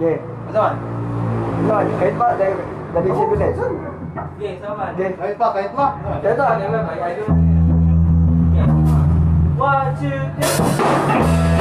Oke. Sama. Nah, kait Pak dari situ deh. Oke, sama. Kait Pak. Kait Pak. Ayo. One, two, three.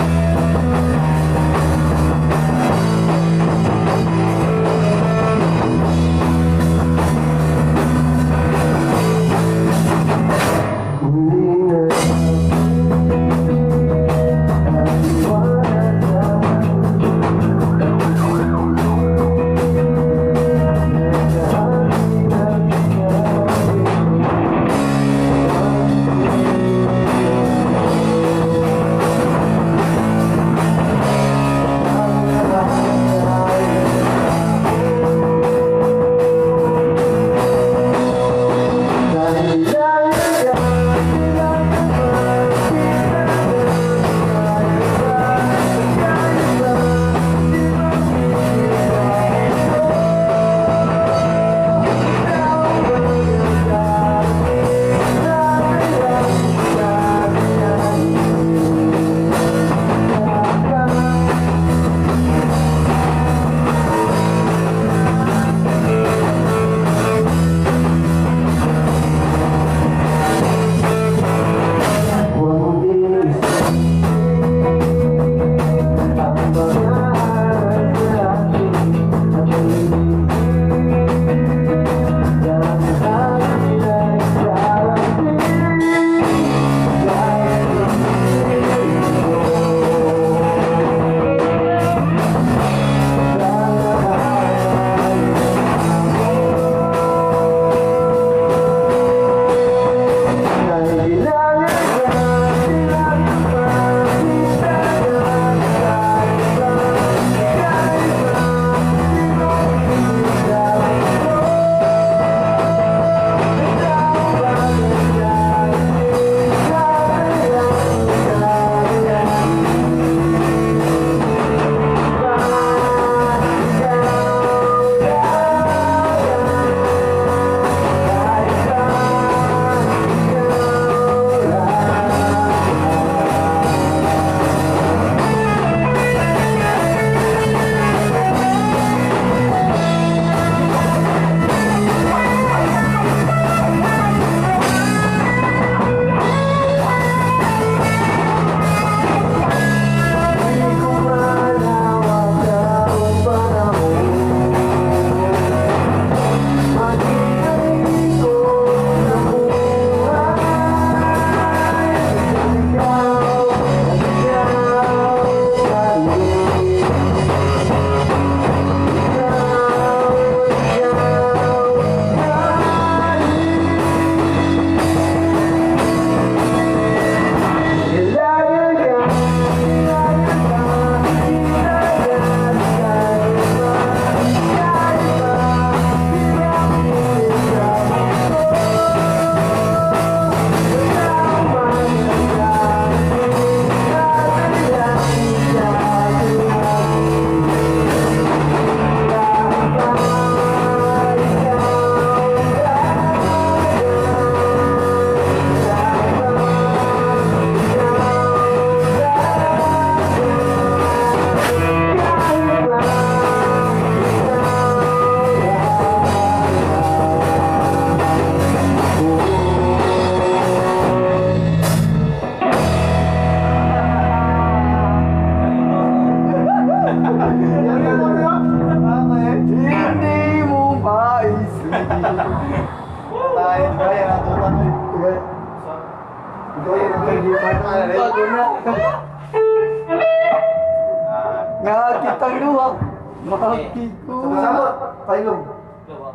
Nah, kita dua. Makiku. Sama-sama, pailong.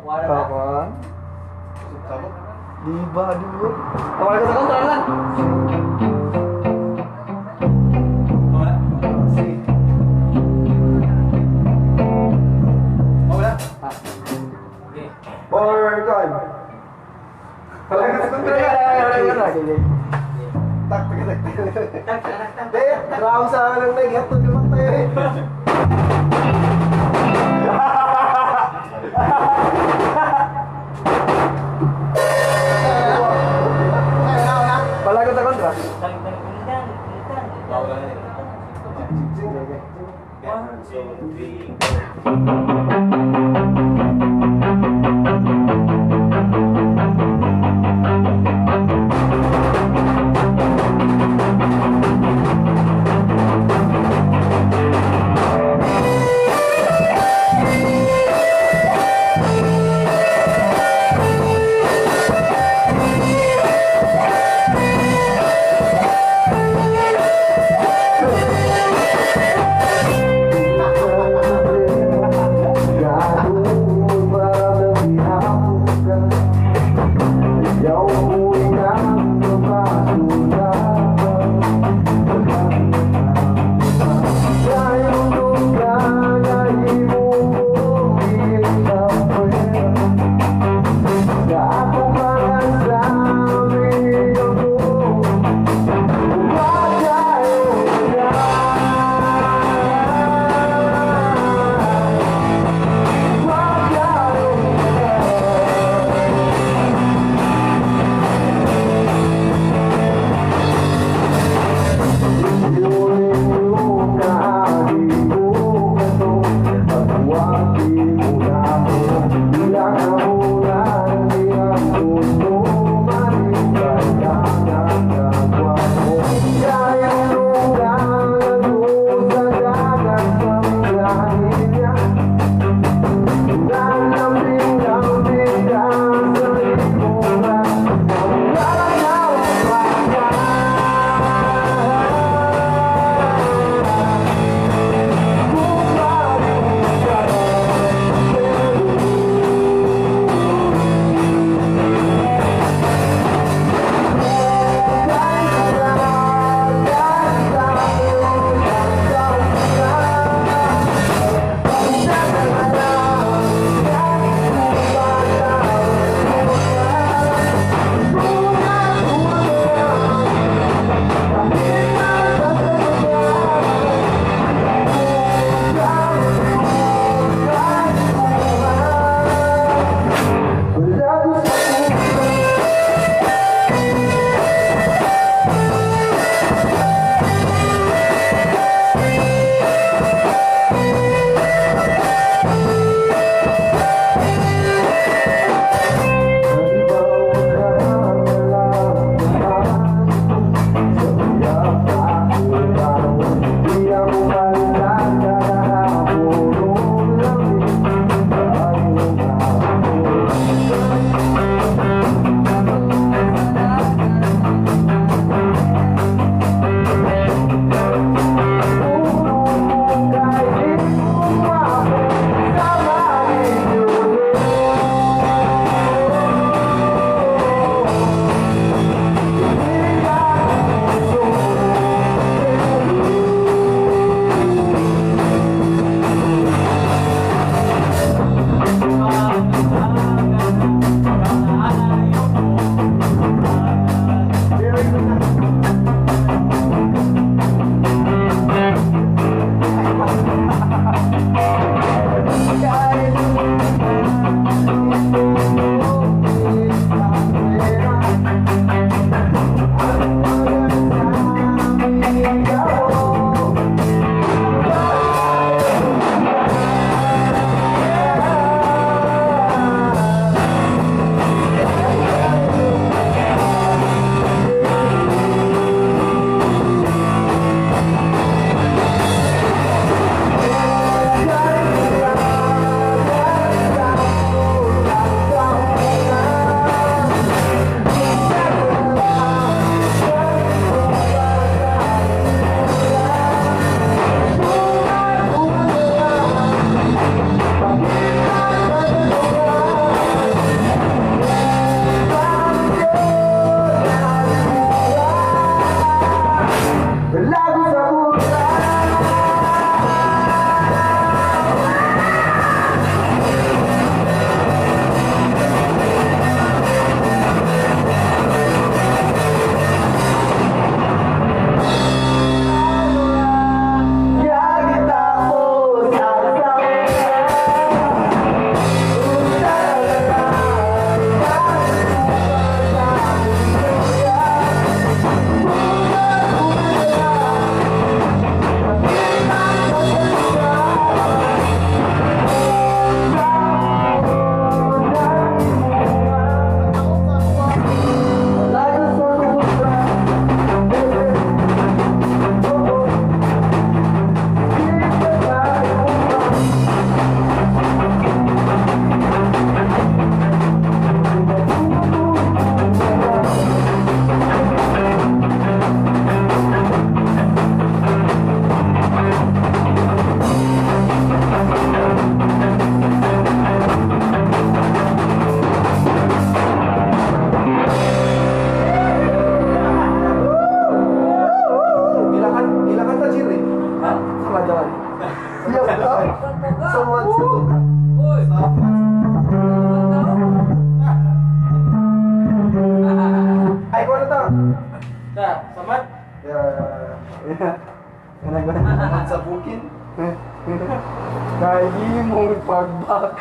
Kawan. Sama. Di dulu. Awal kata kan jalan. One, two, three, Ang sa bukin. Kaya mo pagbak.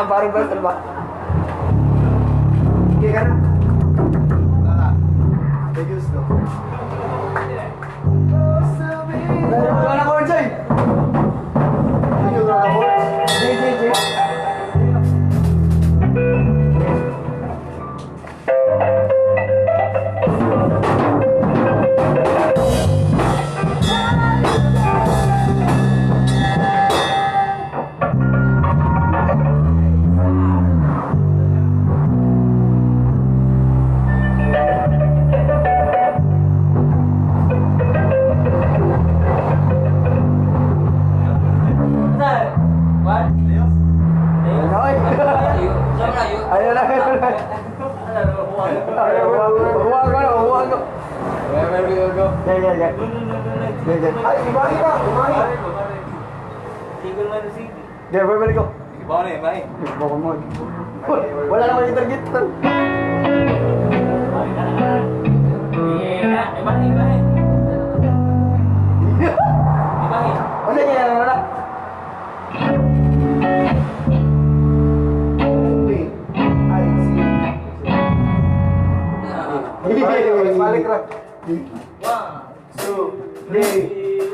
Baru ba ba? Okay ka na? Wala. May gusto. Wala ko, Joy! Ayun na ako. Jay. Ayun na. Huwag ko. Yan. Ay, umahi ka. Umahi. Tigol man ang city. Yan, balik ko. Ibaw na yun, bahay. Baka mo. Wala naman yung target. Bahay. Ano yan? Wala. Ay, si. Balik ra. 1, 2, 3,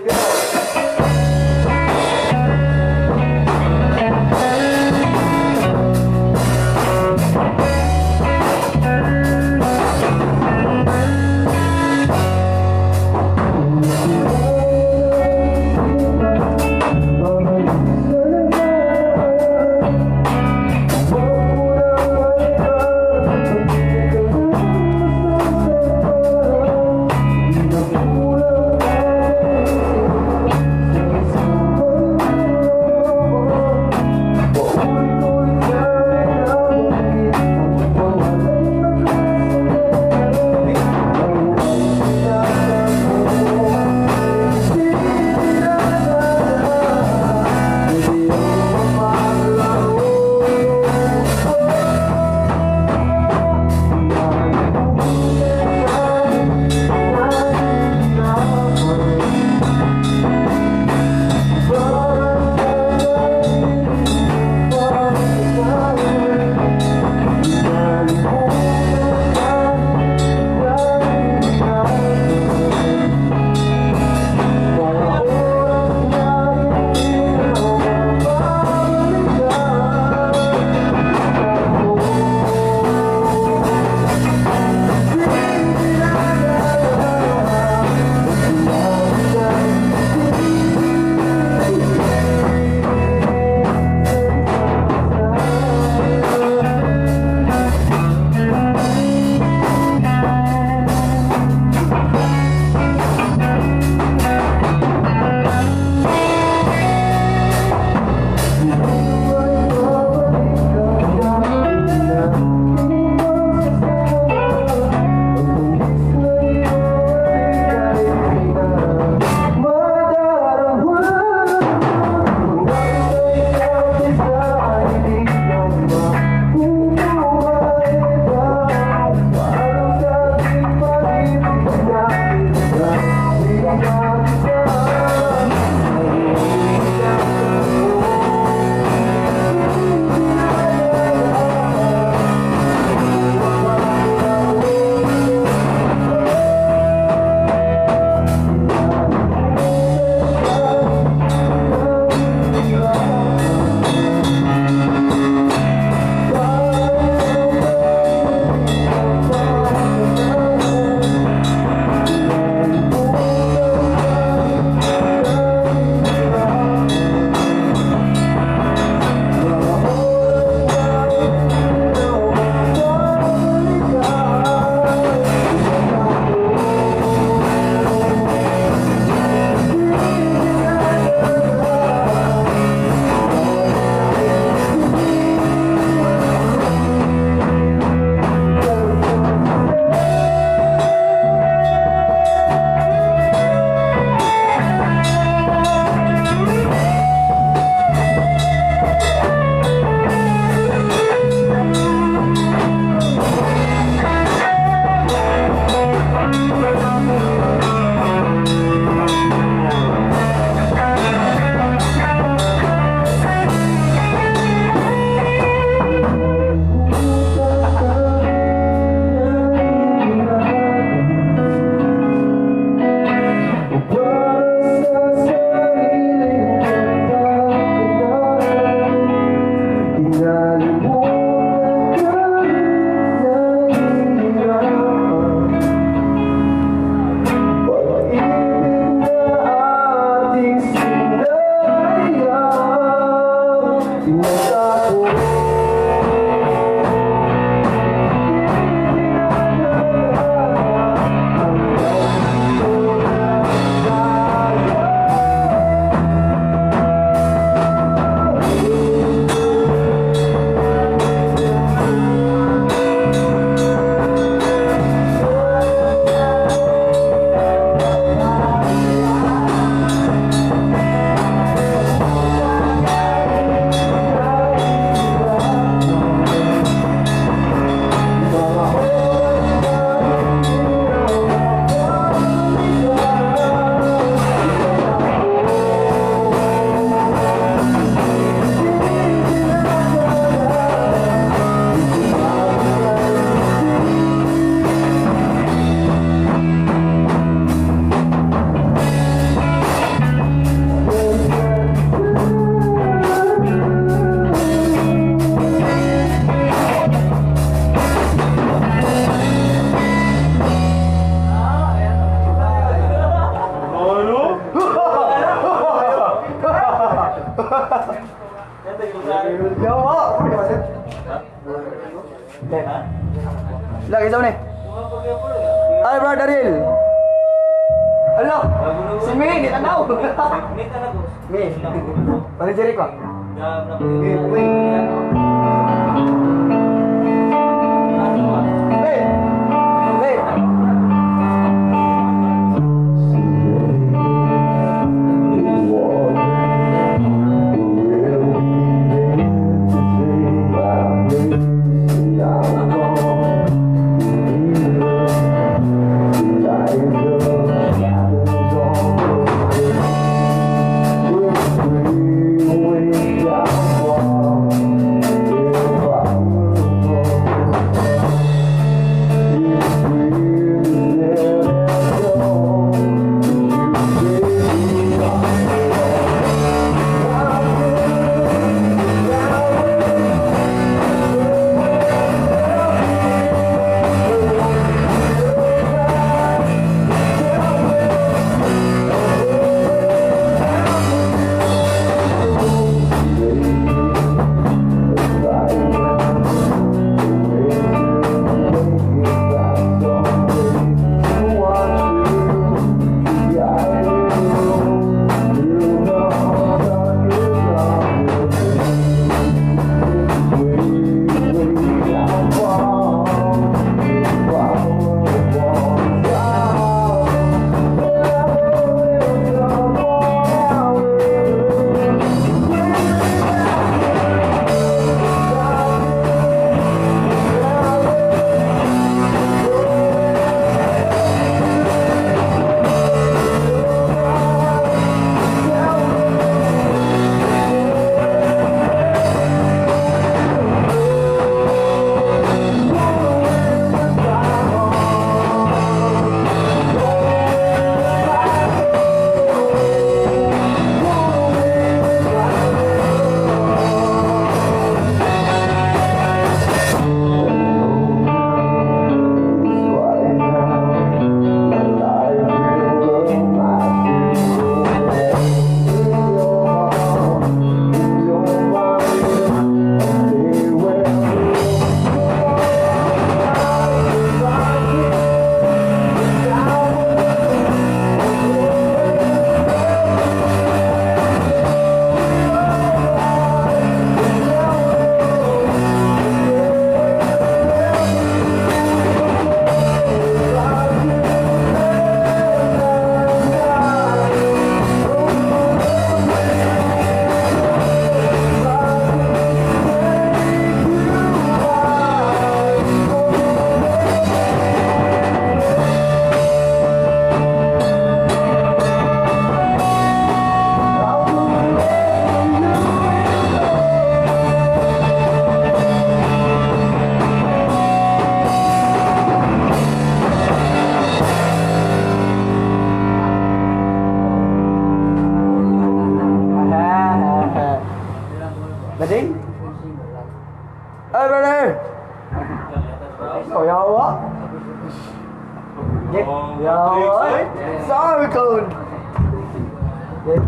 go! Okay. Ha? Lah, kisah ni. Mga pag-apur ya. Ay, brother Daryl. Hello. Si May, di tak tahu. Ni ka na boss. May. Mana cari kau? Dah na Wait. Hey. Hey. Bading? Hey brother! Oh ya Allah! Get ya Allah! Sorry cool! Get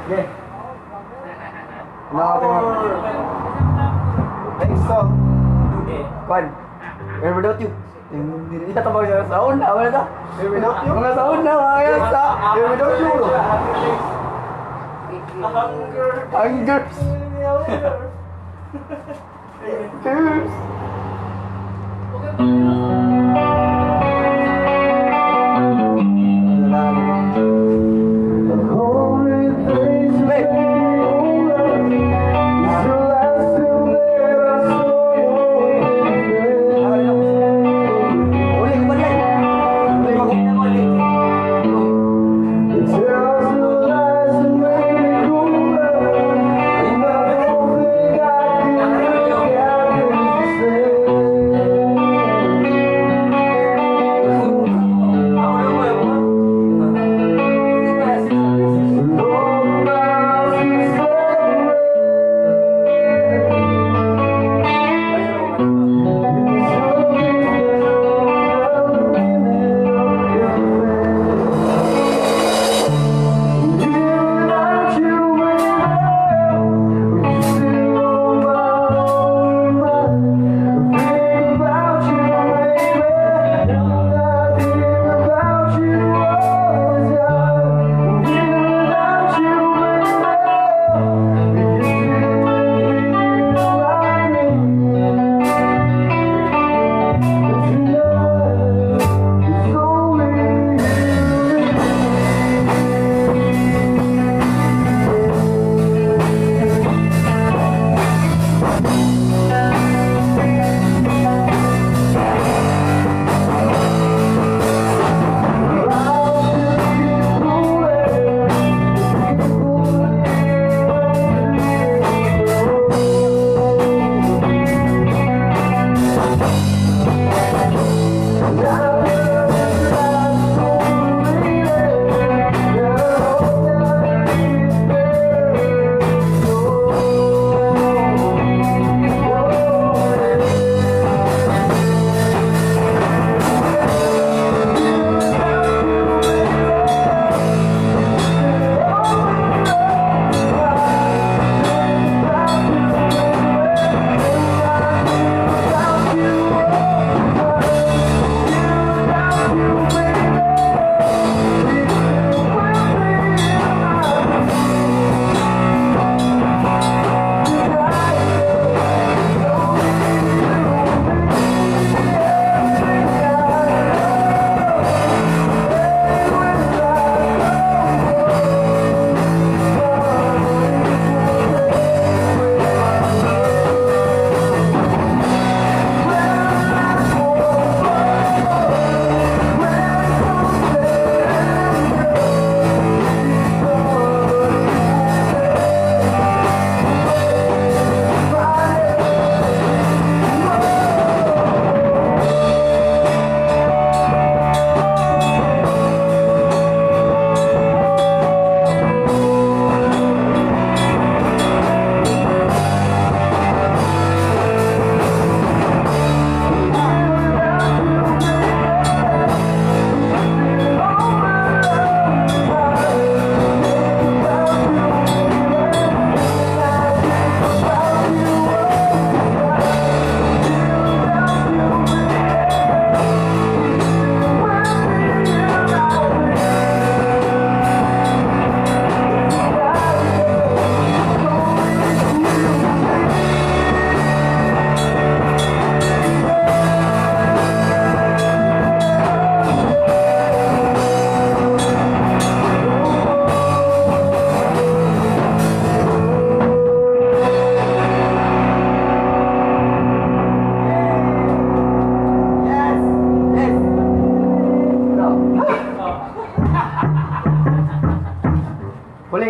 get. Nah tengok. Next song. Kan? Yang berdua tu. Kita tambah sound dah mana dah? Here without you. Mga sound na mga sa. Here without you. Hunger. Cheers. Tell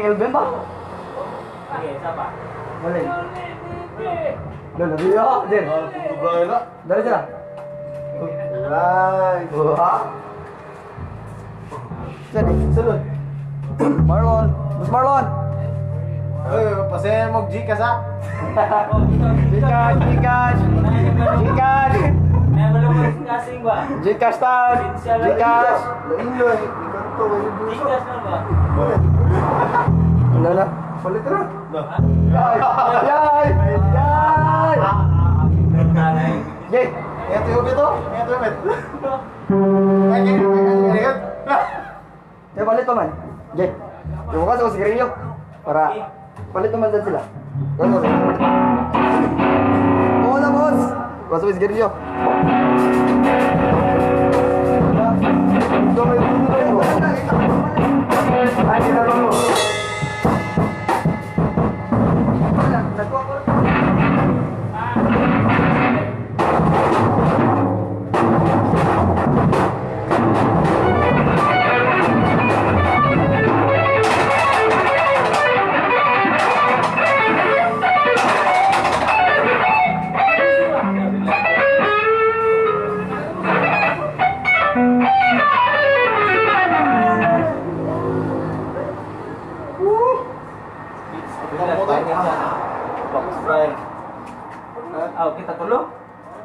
Elvin ba? Sige, isa pa. Malay. Lalo, dito ako, Jen. Tubrayan na. Dali sila. Right. Wah. Saan eh? Sunod. Marlon. Mas Marlon. Ay, pasayan mo Gcash ha. Gcash, Gcash. Gcash. May malawang kasing ba? Gcash town. Gcash. Lainloy. Ikanto, may busa. Tigas na ba? Wala na. Palit na. Yay! Yay! Yay! Jay! Ito yung bito. Ito yung bito. Ay, ganyan. Kaya palit naman. Jay! Bukas ako sigarilyo. Para palit naman dyan sila. Ganun. Oo na, boss! Bukas ako sigarilyo. Ay, kinaro mo. Oh, kita tulog?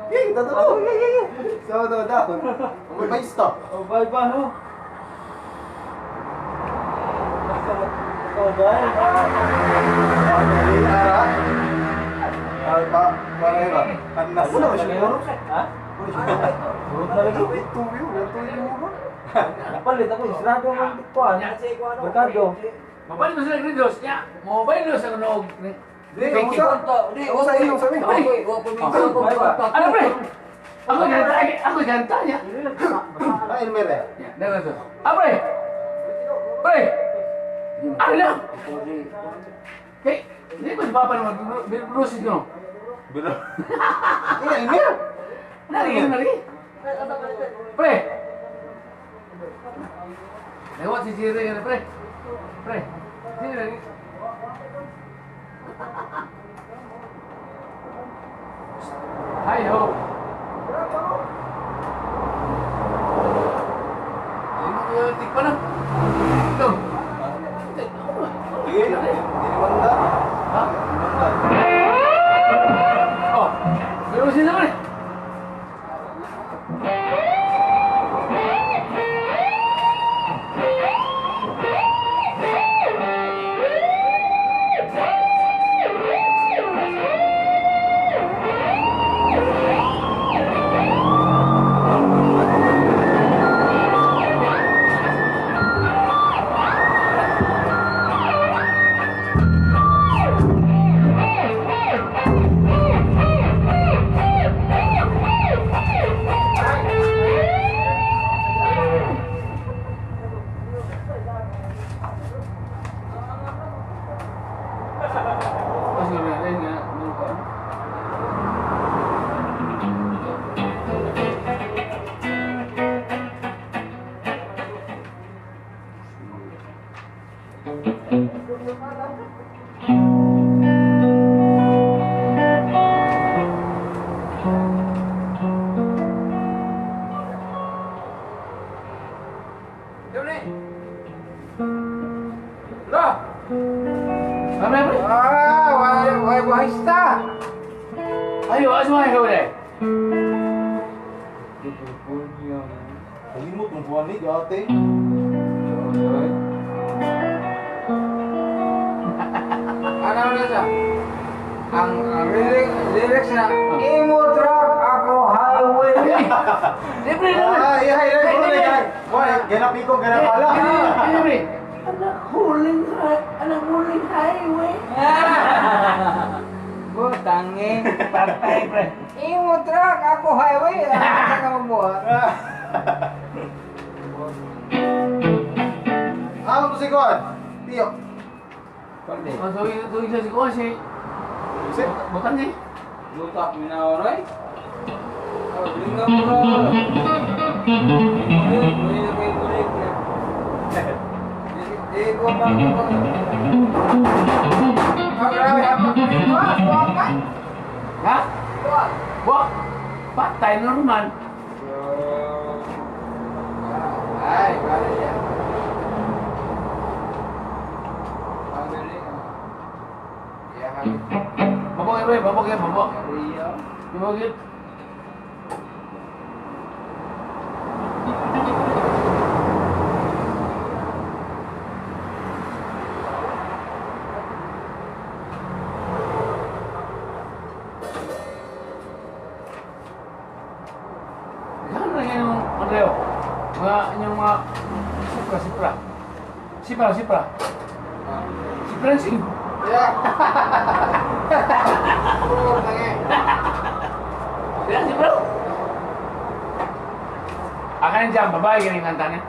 Yay, tatlo. Sama daw dahon. May mais to. Oh, bye ba ho? Oh, bye. Ay, ara. Ay, para iba. Kanas. Wala ba siya puro? Ha? Puro na lagi. Tuyo, natuyo mo ba? Napalit ako, sarado ang kuan. Merkado. Mapalit mo sila gridos niya. Mobile no sa nog. Di, usa. Usa iyo sa mi. Ano pre? Ako ganta niya. Ay, mere. Dala to. Ah pre. Pre. Ano lang? Kay, hindi ko si Papa naman birusin ko. Bilo. Ini mere. Nari. Pre. Lewat si Jire kan pre. Pre. Sini lagi. Hai ho. Ini tik mana? Tuh. Sige, ini manda. Hah? Oh, birusin sama nih. Ayo, asma kau deh. Kalimot mo buwan ni ate. Ano na siya? Ang lyrics na Imo truck ako highway. Libre na. Ay, Boy, ganap iko, ganap pala. Libre. Anak huling highway. Tanging, patay pre. Imo truck ako highway. Ano ka mabuhat? Ano to si Kon? Tiyo. Oh, tuwi sa si Kosi. Si? Bukan sih. Lutak minawaray. Oh, lingga mo ro. Kulit. Di ko pa Ha? Buwak. Patay normal. Ay, kaya siya. Babok ya, babok ya, babok. Babok ya. Andreo, yung mga Sipra. Sing. Ya. Oh, lagi. Bilang Sipra. Akan jam, babae galing kantanya.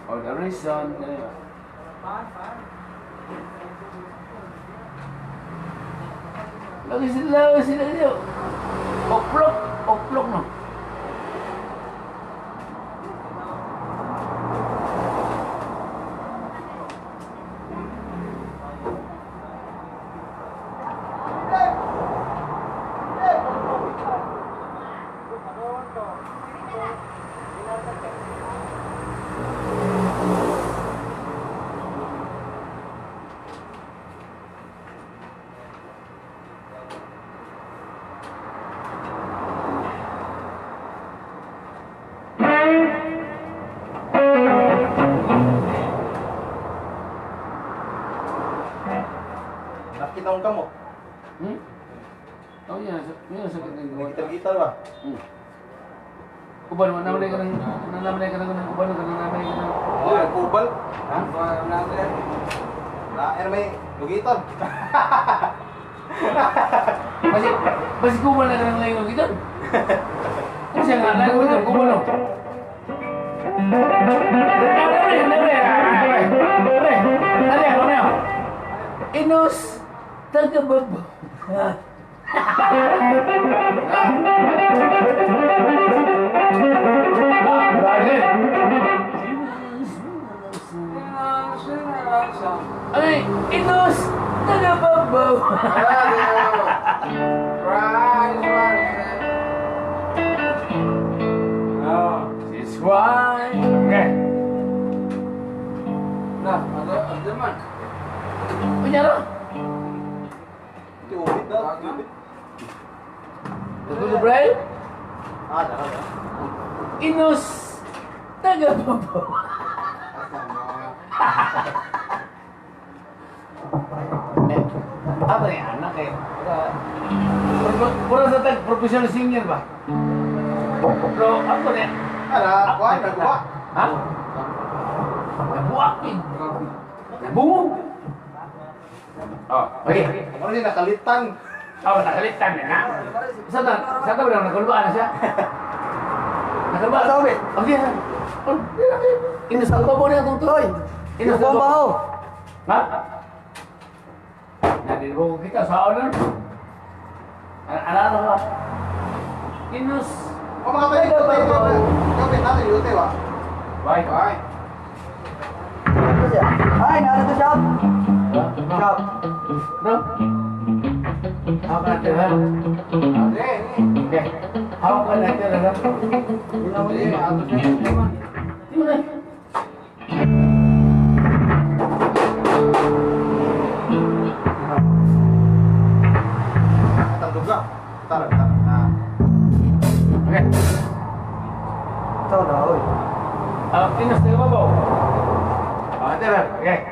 Oh, the reason. Lagi sila. Oplok no. Nakita mo kamo? Oh iya, sakit ng gawa. Gitar-gitar ba? Kuban mo naman ka ng kuban ka ng Oh, kubal. Ha? Na may lugiton. Basi kuban na ng layo gitu. Kasi nga layo gitu kuban no. Inos tagababo. Ay, inos tagababo. This why. Okay. Nah, ada man. Punya lo. Tubig daw. Tubig. Tutuloy bray. Ada. Inos tagababo. Apa ya anak kayak pura sa tag professional singer ba? Bro, apa nih? Ada, kuan nagwa. Ha? Nabuakin. Nabuo. Oh, okay. Ano ni nakalitan? Oh, nakalitan na nga. Saan ka ba naman nagkulbaan na siya? Nagkulbaan? Sa ulit. Okay. Inusang ko mo na itong tuloy. Yung bomba ho. Ha? Nadibo kita sa na. Ano ba? Inus. O mga pwede ko tayo. Kapit natin yung tayo ah. Bye. Bye. Ano siya? Ay, nasa to shop. Shop. Bro. How can I tell her? Okay. How can I tell her? Yun na. Atang duga. Tara. Nah. Okay. Ito na, oy. Inus, tayo ba ba? Tell her. Okay.